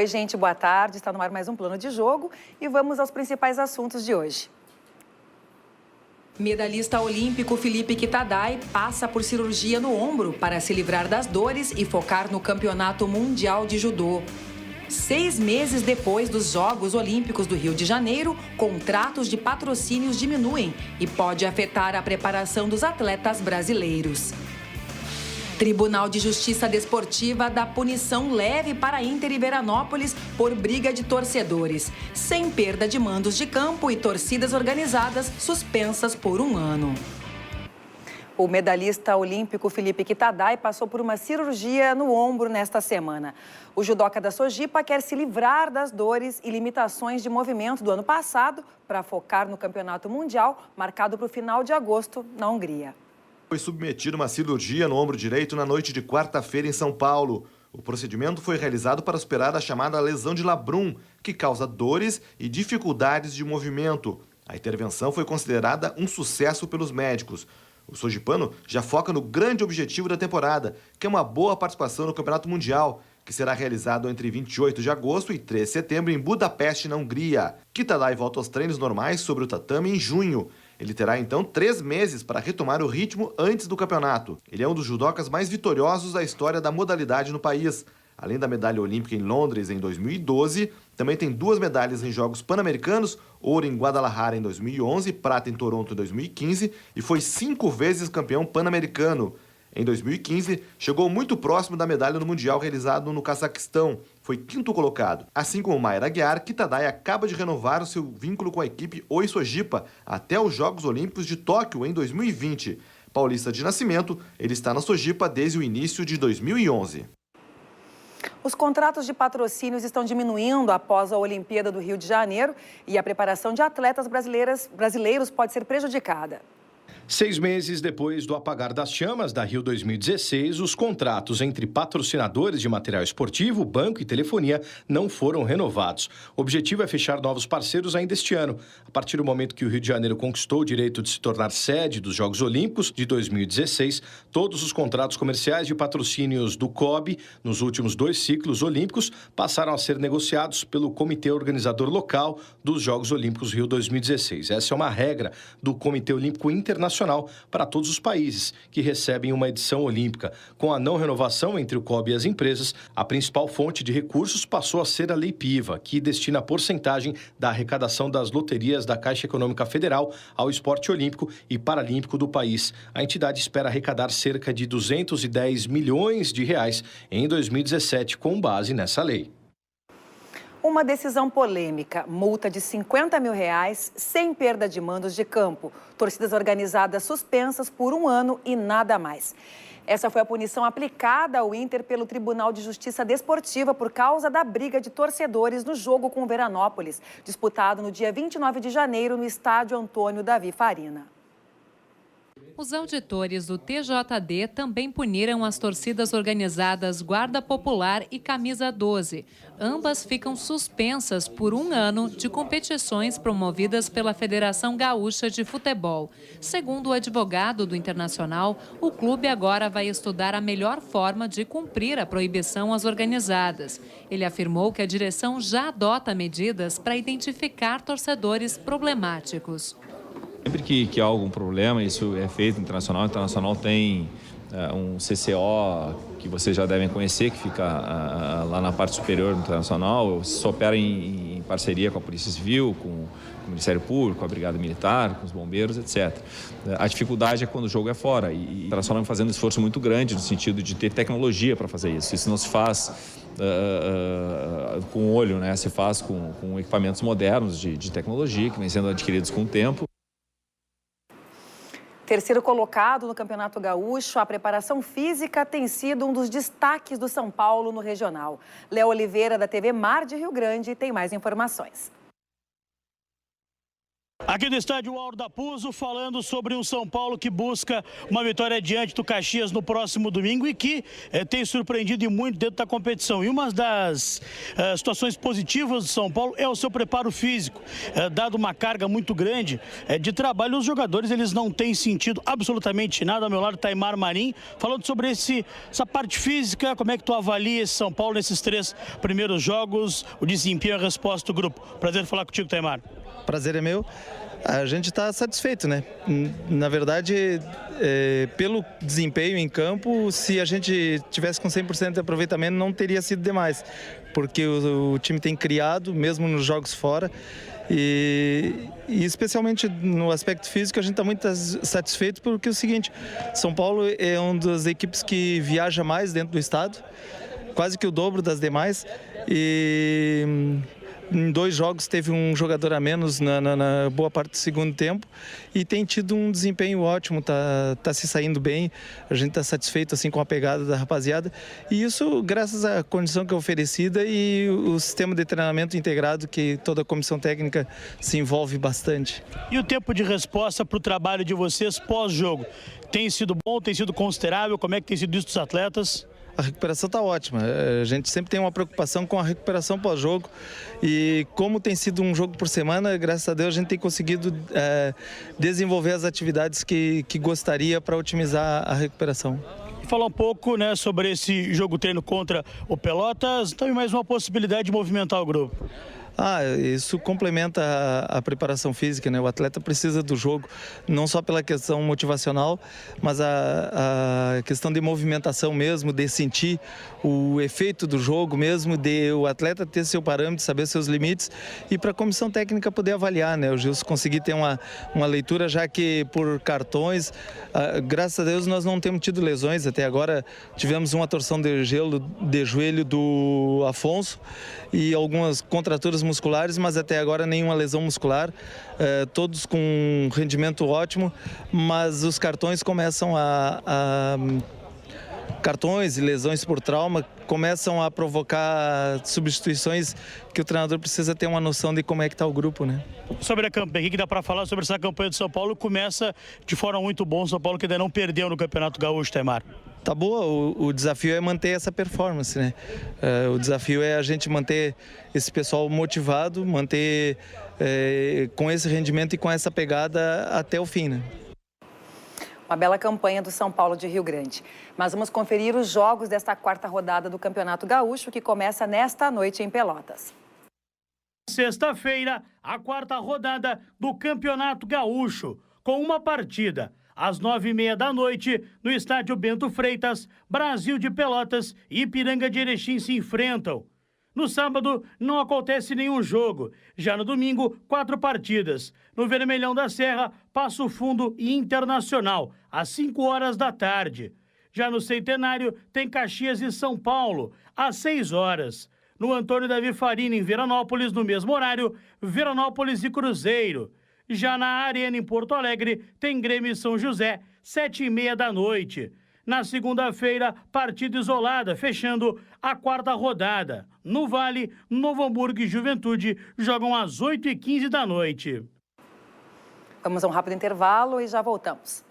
Oi, gente, boa tarde. Está no ar mais um Plano de Jogo e vamos aos principais assuntos de hoje. Medalhista olímpico Felipe Kitadai passa por cirurgia no ombro para se livrar das dores e focar no Campeonato Mundial de Judô. 6 meses depois dos Jogos Olímpicos do Rio de Janeiro, contratos de patrocínios diminuem e pode afetar a preparação dos atletas brasileiros. Tribunal de Justiça Desportiva dá punição leve para Inter e Veranópolis por briga de torcedores, sem perda de mandos de campo e torcidas organizadas suspensas por 1 ano. O medalhista olímpico Felipe Kitadai passou por uma cirurgia no ombro nesta semana. O judoca da Sojipa quer se livrar das dores e limitações de movimento do ano passado para focar no Campeonato Mundial, marcado para o final de agosto, na Hungria. Foi submetido a uma cirurgia no ombro direito na noite de quarta-feira em São Paulo. O procedimento foi realizado para superar a chamada lesão de labrum, que causa dores e dificuldades de movimento. A intervenção foi considerada um sucesso pelos médicos. O sojipano já foca no grande objetivo da temporada, que é uma boa participação no Campeonato Mundial, que será realizado entre 28 de agosto e 3 de setembro em Budapeste, na Hungria. Kitadai volta aos treinos normais sobre o tatame em junho. Ele terá, então, 3 meses para retomar o ritmo antes do campeonato. Ele é um dos judocas mais vitoriosos da história da modalidade no país. Além da medalha olímpica em Londres em 2012, também tem 2 medalhas em Jogos Pan-Americanos, ouro em Guadalajara em 2011, prata em Toronto em 2015 e foi 5 vezes campeão pan-americano. Em 2015, chegou muito próximo da medalha no Mundial realizado no Cazaquistão. Foi 5º colocado. Assim como Mayra Aguiar, Kitadai acaba de renovar o seu vínculo com a equipe Oi Sojipa até os Jogos Olímpicos de Tóquio em 2020. Paulista de nascimento, ele está na Sojipa desde o início de 2011. Os contratos de patrocínios estão diminuindo após a Olimpíada do Rio de Janeiro e a preparação de atletas brasileiros pode ser prejudicada. 6 meses depois do apagar das chamas da Rio 2016, os contratos entre patrocinadores de material esportivo, banco e telefonia não foram renovados. O objetivo é fechar novos parceiros ainda este ano. A partir do momento que o Rio de Janeiro conquistou o direito de se tornar sede dos Jogos Olímpicos de 2016, todos os contratos comerciais de patrocínios do COB, nos últimos 2 ciclos olímpicos, passaram a ser negociados pelo Comitê Organizador Local dos Jogos Olímpicos Rio 2016. Essa é uma regra do Comitê Olímpico Internacional para todos os países que recebem uma edição olímpica. Com a não renovação entre o COB e as empresas, a principal fonte de recursos passou a ser a Lei PIVA, que destina a porcentagem da arrecadação das loterias da Caixa Econômica Federal ao esporte olímpico e paralímpico do país. A entidade espera arrecadar cerca de 210 milhões de reais em 2017 com base nessa lei. Uma decisão polêmica, multa de R$50 mil sem perda de mandos de campo. Torcidas organizadas suspensas por 1 ano e nada mais. Essa foi a punição aplicada ao Inter pelo Tribunal de Justiça Desportiva por causa da briga de torcedores no jogo com o Veranópolis, disputado no dia 29 de janeiro no estádio Antônio Davi Farina. Os auditores do TJD também puniram as torcidas organizadas Guarda Popular e Camisa 12. Ambas ficam suspensas por 1 ano de competições promovidas pela Federação Gaúcha de Futebol. Segundo o advogado do Internacional, o clube agora vai estudar a melhor forma de cumprir a proibição às organizadas. Ele afirmou que a direção já adota medidas para identificar torcedores problemáticos. Sempre que há algum problema, isso é feito no Internacional. O Internacional tem um CCO que vocês já devem conhecer, que fica lá na parte superior do Internacional. Isso opera em parceria com a Polícia Civil, com o Ministério Público, com a Brigada Militar, com os bombeiros, etc. A dificuldade é quando o jogo é fora. E o Internacional vem fazendo um esforço muito grande no sentido de ter tecnologia para fazer isso. Isso não se faz com o olho, né? Se faz com equipamentos modernos de tecnologia que vêm sendo adquiridos com o tempo. Terceiro colocado no Campeonato Gaúcho, a preparação física tem sido um dos destaques do São Paulo no regional. Léo Oliveira, da TV Mar de Rio Grande, tem mais informações. Aqui do estádio Auro da Puzo, falando sobre um São Paulo que busca uma vitória diante do Caxias no próximo domingo e que tem surpreendido muito dentro da competição. E uma das situações positivas do São Paulo é o seu preparo físico. Dado uma carga muito grande de trabalho, os jogadores eles não têm sentido absolutamente nada. Ao meu lado, Taimar Marim, falando sobre essa parte física, como é que tu avalia esse São Paulo nesses 3 primeiros jogos, o desempenho e a resposta do grupo. Prazer falar contigo, Taimar. Prazer é meu. A gente está satisfeito, né? Na verdade, pelo desempenho em campo, se a gente tivesse com 100% de aproveitamento, não teria sido demais, porque o time tem criado, mesmo nos jogos fora, e especialmente no aspecto físico, a gente está muito satisfeito porque é o seguinte: São Paulo é uma das equipes que viaja mais dentro do estado, quase que o dobro das demais, e em 2 jogos teve um jogador a menos na boa parte do segundo tempo e tem tido um desempenho ótimo, tá se saindo bem, a gente está satisfeito assim com a pegada da rapaziada, e isso graças à condição que é oferecida e o sistema de treinamento integrado que toda a comissão técnica se envolve bastante. E o tempo de resposta para o trabalho de vocês pós-jogo? Tem sido bom, tem sido considerável? Como é que tem sido isso dos atletas? A recuperação está ótima, a gente sempre tem uma preocupação com a recuperação pós-jogo e como tem sido um jogo por semana, graças a Deus a gente tem conseguido desenvolver as atividades que gostaria para otimizar a recuperação. Falar um pouco, né, sobre esse jogo treino contra o Pelotas, também mais uma possibilidade de movimentar o grupo. Isso complementa a preparação física, né? O atleta precisa do jogo, não só pela questão motivacional, mas a questão de movimentação mesmo, de sentir o efeito do jogo mesmo, de o atleta ter seu parâmetro, saber seus limites e para a comissão técnica poder avaliar, né? O Gilson conseguir ter uma leitura, já que por cartões, graças a Deus nós não temos tido lesões, até agora tivemos uma torção de joelho do Afonso e algumas contraturas musculares, mas até agora nenhuma lesão muscular, todos com um rendimento ótimo, mas os cartões começam cartões e lesões por trauma começam a provocar substituições que o treinador precisa ter uma noção de como é que está o grupo, né? Sobre a campanha, o que dá para falar sobre essa campanha do São Paulo? Começa de forma muito boa, o São Paulo que ainda não perdeu no Campeonato Gaúcho, Taimar. Tá boa, o desafio é manter essa performance, né? O desafio é a gente manter esse pessoal motivado, manter com esse rendimento e com essa pegada até o fim, né? Uma bela campanha do São Paulo de Rio Grande. Mas vamos conferir os jogos desta 4ª rodada do Campeonato Gaúcho, que começa nesta noite em Pelotas. Sexta-feira, a 4ª rodada do Campeonato Gaúcho, com uma partida. Às 9h30 da noite, no estádio Bento Freitas, Brasil de Pelotas e Ipiranga de Erechim se enfrentam. No sábado, não acontece nenhum jogo. Já no domingo, 4 partidas. No Vermelhão da Serra, Passo Fundo e Internacional, às 5 horas da tarde. Já no Centenário, tem Caxias e São Paulo, às 6 horas. No Antônio Davi Faria, em Veranópolis, no mesmo horário, Veranópolis e Cruzeiro. Já na Arena, em Porto Alegre, tem Grêmio e São José, 7h30 da noite. Na segunda-feira, partida isolada, fechando a 4ª rodada. No Vale, Novo Hamburgo e Juventude jogam às 8h15 da noite. Vamos a um rápido intervalo e já voltamos.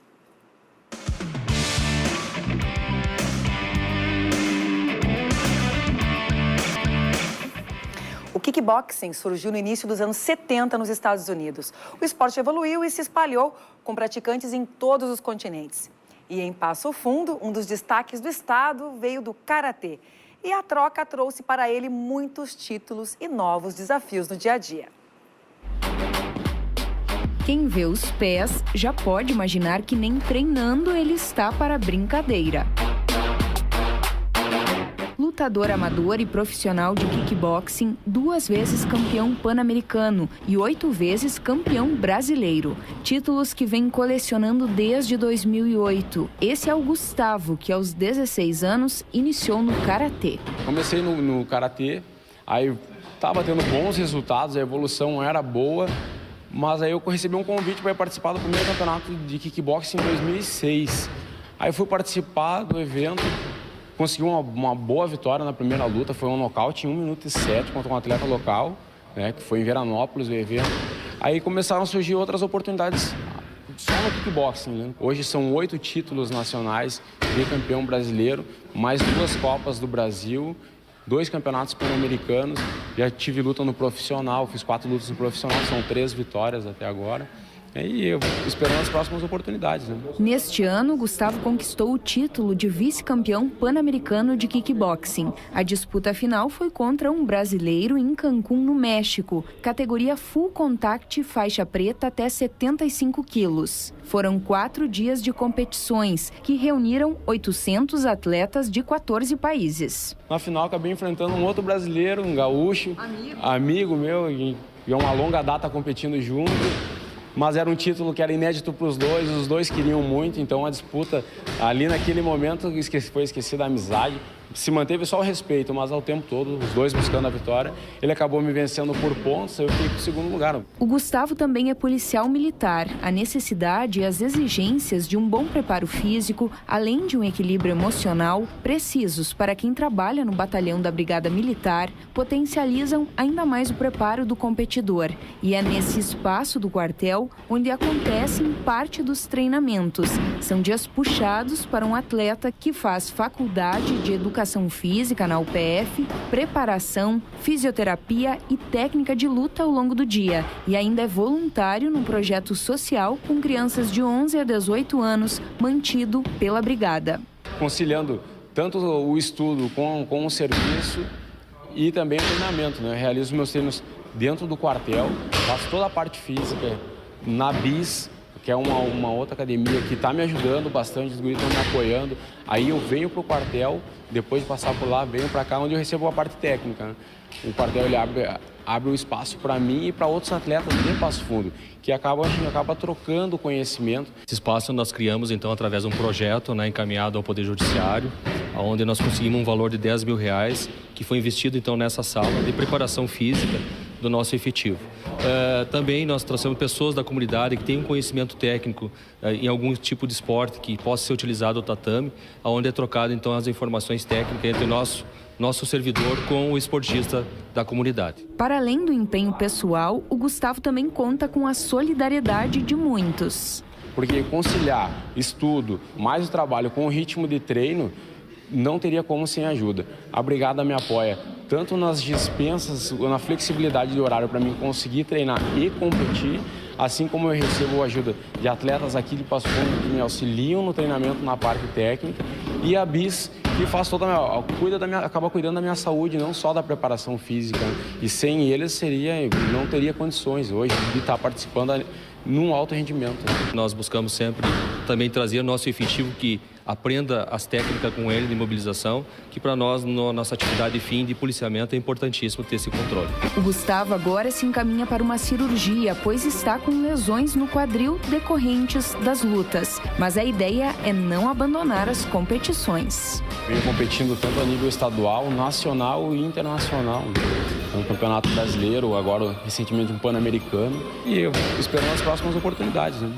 O kickboxing surgiu no início dos anos 70 nos Estados Unidos. O esporte evoluiu e se espalhou com praticantes em todos os continentes. E em Passo Fundo, um dos destaques do estado veio do karatê. E a troca trouxe para ele muitos títulos e novos desafios no dia a dia. Quem vê os pés já pode imaginar que nem treinando ele está para brincadeira. Lutador amador e profissional de kickboxing, 2 vezes campeão pan-americano e 8 vezes campeão brasileiro. Títulos que vem colecionando desde 2008. Esse é o Gustavo, que aos 16 anos iniciou no karatê. Comecei no karatê, aí estava tendo bons resultados, a evolução era boa, mas aí eu recebi um convite para participar do primeiro campeonato de kickboxing em 2006. Aí fui participar do evento. Consegui uma boa vitória na primeira luta, foi um nocaute em 1 minuto e 7 contra um atleta local, né, que foi em Veranópolis o evento. Aí começaram a surgir outras oportunidades só no kickboxing, né? Hoje são 8 títulos nacionais, bicampeão brasileiro, mais 2 Copas do Brasil, 2 campeonatos pan-americanos. Já tive luta no profissional, fiz 4 lutas no profissional, são 3 vitórias até agora. E eu esperando as próximas oportunidades, né? Neste ano, Gustavo conquistou o título de vice-campeão pan-americano de kickboxing. A disputa final foi contra um brasileiro em Cancún, no México, categoria full contact, faixa preta até 75 quilos. Foram 4 dias de competições que reuniram 800 atletas de 14 países. Na final, acabei enfrentando um outro brasileiro, um gaúcho, amigo meu, e uma longa data competindo junto. Mas era um título que era inédito para os dois queriam muito, então a disputa ali naquele momento foi esquecida a amizade. Se manteve só o respeito, mas ao tempo todo, os dois buscando a vitória. Ele acabou me vencendo por pontos, eu fiquei para o segundo lugar. O Gustavo também é policial militar. A necessidade e as exigências de um bom preparo físico, além de um equilíbrio emocional, precisos para quem trabalha no batalhão da Brigada Militar, potencializam ainda mais o preparo do competidor. E é nesse espaço do quartel onde acontecem parte dos treinamentos. São dias puxados para um atleta que faz faculdade de educação física na UPF, preparação, fisioterapia e técnica de luta ao longo do dia. E ainda é voluntário num projeto social com crianças de 11 a 18 anos, mantido pela Brigada. Conciliando tanto o estudo com o serviço e também o treinamento, né? Eu realizo meus treinos dentro do quartel, faço toda a parte física na BIS, que é uma outra academia que está me ajudando bastante, os guris estão me apoiando. Aí eu venho para o quartel, depois de passar por lá, venho para cá, onde eu recebo a parte técnica, né? O quartel ele abre o espaço para mim e para outros atletas de Passo Fundo, que a gente acaba trocando conhecimento. Esse espaço nós criamos, então, através de um projeto, né, encaminhado ao Poder Judiciário, onde nós conseguimos um valor de R$10 mil, que foi investido, então, nessa sala de preparação física do nosso efetivo. Também nós trouxemos pessoas da comunidade que têm um conhecimento técnico em algum tipo de esporte que possa ser utilizado o tatame, onde é trocado, então, as informações técnicas entre nosso servidor com o esportista da comunidade. Para além do empenho pessoal, o Gustavo também conta com a solidariedade de muitos. Porque conciliar estudo mais o trabalho com o ritmo de treino não teria como sem ajuda. A Brigada me apoia tanto nas dispensas, na flexibilidade de horário para mim conseguir treinar e competir, assim como eu recebo ajuda de atletas aqui de Passo Fundo que me auxiliam no treinamento na parte técnica, e a BIS que faz acaba cuidando da minha saúde, não só da preparação física. E sem eles não teria condições hoje de estar participando num alto rendimento. Nós buscamos sempre também trazer o nosso efetivo que aprenda as técnicas com ele de mobilização, que para nós, na nossa atividade de fim de policiamento, é importantíssimo ter esse controle. O Gustavo agora se encaminha para uma cirurgia, pois está com lesões no quadril decorrentes das lutas. Mas a ideia é não abandonar as competições. Venho competindo tanto a nível estadual, nacional e internacional. No Campeonato Brasileiro, agora recentemente um Pan-Americano. E eu esperando as próximas oportunidades, né?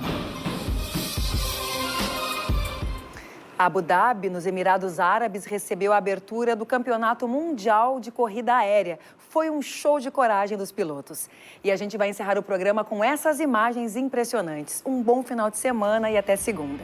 Abu Dhabi, nos Emirados Árabes, recebeu a abertura do Campeonato Mundial de Corrida Aérea. Foi um show de coragem dos pilotos. E a gente vai encerrar o programa com essas imagens impressionantes. Um bom final de semana e até segunda.